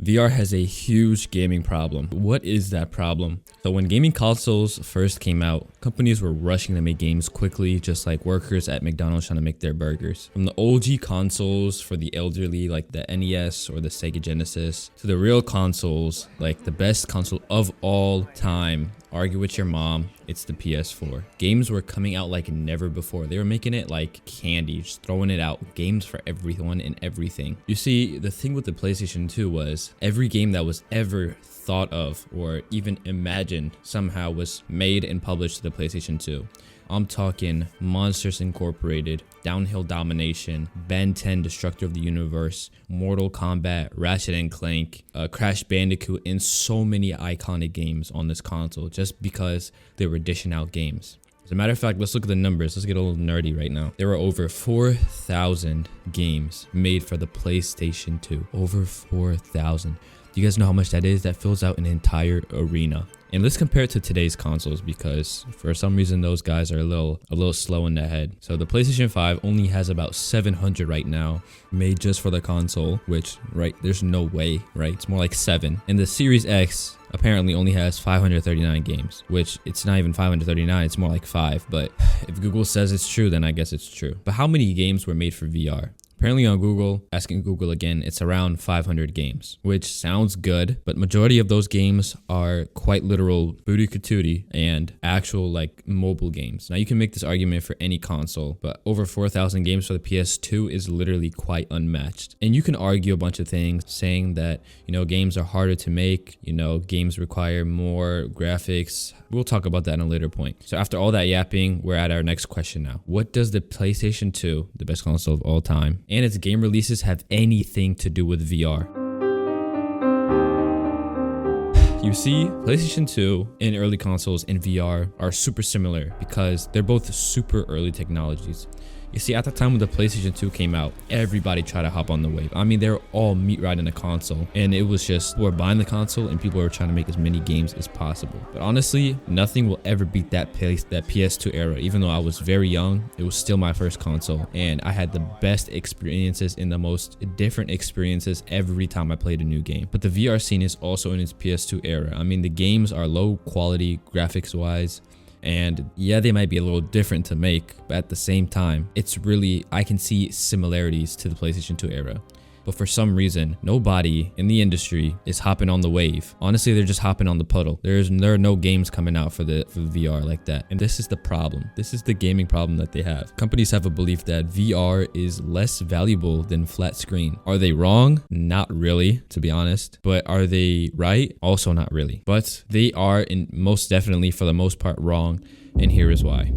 VR has a huge gaming problem. What is that problem? So when gaming consoles first came out, companies were rushing to make games quickly, just like workers at McDonald's trying to make their burgers. From the OG consoles for the elderly, like the NES or the Sega Genesis, to the real consoles, like the best console of all time. Argue with your mom, it's the PS4. Games were coming out like never before. They were making it like candy, just throwing it out. Games for everyone and everything. You see, the thing with the PlayStation 2 was every game that was ever thought of or even imagined somehow was made and published to the PlayStation 2. I'm talking Monsters Incorporated, Downhill Domination, Ben 10 Destructor of the Universe, Mortal Kombat, Ratchet & Clank, Crash Bandicoot, and so many iconic games on this console just because they were dishing out games. As a matter of fact, let's look at the numbers. Let's get a little nerdy right now. There were over 4,000 games made for the PlayStation 2. Over 4,000. Do you guys know how much that is? That fills out an entire arena. And let's compare it to today's consoles because for some reason those guys are a little slow in the head. So the PlayStation 5 only has about 700 right now made just for the console, which there's no way, right? It's more like 7. And the Series X apparently only has 539 games, which it's not even 539, it's more like 5. But if Google says it's true, then I guess it's true. But how many games were made for VR? Apparently on Google, asking Google again, it's around 500 games, which sounds good, but majority of those games are quite literal booty patootie and actual like mobile games. Now you can make this argument for any console, but over 4,000 games for the PS2 is literally quite unmatched. And you can argue a bunch of things saying that, games are harder to make, games require more graphics. We'll talk about that in a later point. So after all that yapping, we're at our next question now. What does the PlayStation 2, the best console of all time, and its game releases have anything to do with VR? You see, PlayStation 2 and early consoles and VR are super similar because they're both super early technologies. You see, at the time when the PlayStation 2 came out, everybody tried to hop on the wave. I mean, they were all meat riding the console, and it was just people were buying the console and people were trying to make as many games as possible. But honestly, nothing will ever beat that PS2 era. Even though I was very young, it was still my first console, and I had the best experiences and the most different experiences every time I played a new game. But the VR scene is also in its PS2 era. I mean, the games are low quality graphics-wise. And yeah, they might be a little different to make, but at the same time, I can see similarities to the PlayStation 2 era. But for some reason, nobody in the industry is hopping on the wave. Honestly, they're just hopping on the puddle. There are no games coming out for the VR like that. And this is the problem. This is the gaming problem that they have. Companies have a belief that VR is less valuable than flat screen. Are they wrong? Not really, to be honest. But are they right? Also not really. But they are most definitely, for the most part, wrong. And here is why.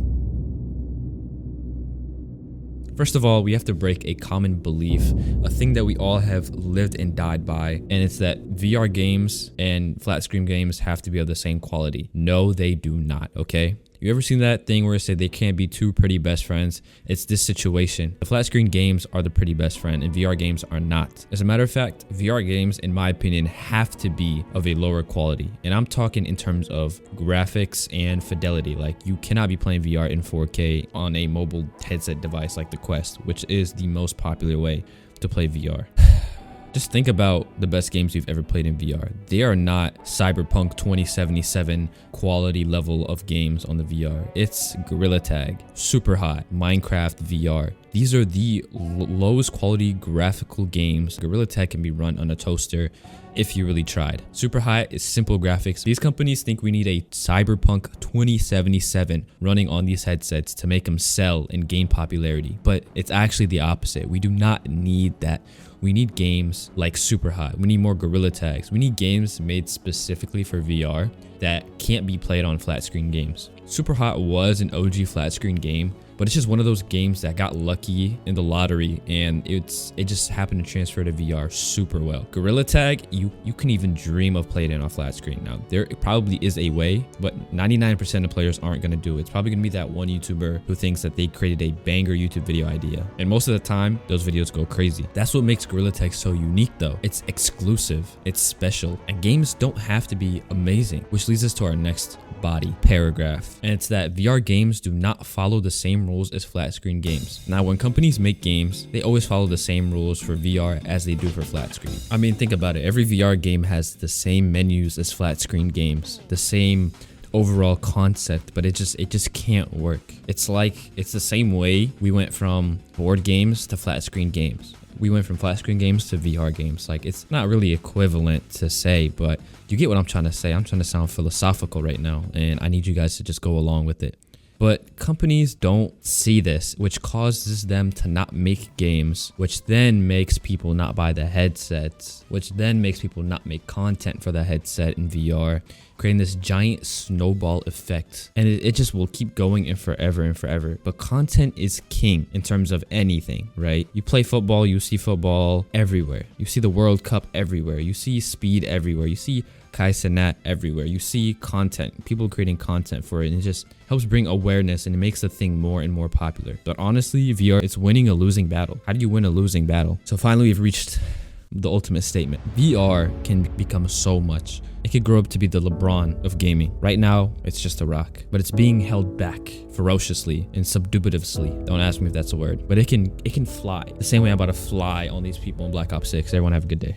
First of all, we have to break a common belief, a thing that we all have lived and died by, and it's that VR games and flat screen games have to be of the same quality. No, they do not, okay? You ever seen that thing where it said they can't be two pretty best friends? It's this situation. The flat screen games are the pretty best friend and VR games are not. As a matter of fact, VR games, in my opinion, have to be of a lower quality. And I'm talking in terms of graphics and fidelity. Like, you cannot be playing VR in 4K on a mobile headset device like the Quest, which is the most popular way to play VR. Just think about the best games you've ever played in VR. They are not Cyberpunk 2077 quality level of games on the VR. It's Gorilla Tag, Super Hot, Minecraft VR. These are the lowest quality graphical games. Gorilla Tag can be run on a toaster if you really tried. Super Hot is simple graphics. These companies think we need a Cyberpunk 2077 running on these headsets to make them sell and gain popularity. But it's actually the opposite. We do not need that. We need games like Super Hot. We need more Gorilla Tags. We need games made specifically for VR that can't be played on flat screen games. Super Hot was an OG flat screen game, but it's just one of those games that got lucky in the lottery and it just happened to transfer to VR super well. Gorilla Tag, you can even dream of playing it on flat screen. Now, there probably is a way, but 99% of players aren't going to do it. It's probably going to be that one YouTuber who thinks that they created a banger YouTube video idea. And most of the time, those videos go crazy. That's what makes Gorilla Tag so unique though. It's exclusive, it's special, and games don't have to be amazing, which leads us to our next body paragraph. And it's that VR games do not follow the same rules as flat screen games. Now, when companies make games, they always follow the same rules for VR as they do for flat screen. I mean, think about it. Every VR game has the same menus as flat screen games, the same overall concept, but it just can't work. It's the same way we went from board games to flat screen games. We went from flat screen games to VR games. Like, it's not really equivalent to say, but you get what I'm trying to say. I'm trying to sound philosophical right now, and I need you guys to just go along with it. But companies don't see this, which causes them to not make games, which then makes people not buy the headsets, which then makes people not make content for the headset in VR, creating this giant snowball effect. And it just will keep going and forever and forever. But content is king in terms of anything, right? You play football, you see football everywhere. You see the World Cup everywhere. You see speed everywhere. You see Kai Cenat everywhere. You see content, people creating content for it, and it just helps bring awareness and it makes the thing more and more popular. But honestly, VR, it's winning a losing battle. How do you win a losing battle? So finally, we've reached the ultimate statement. VR can become so much. It could grow up to be the LeBron of gaming. Right now, it's just a rock, but it's being held back ferociously and subdubitatively. Don't ask me if that's a word, but it can fly. The same way I'm about to fly on these people in Black Ops 6. Everyone have a good day.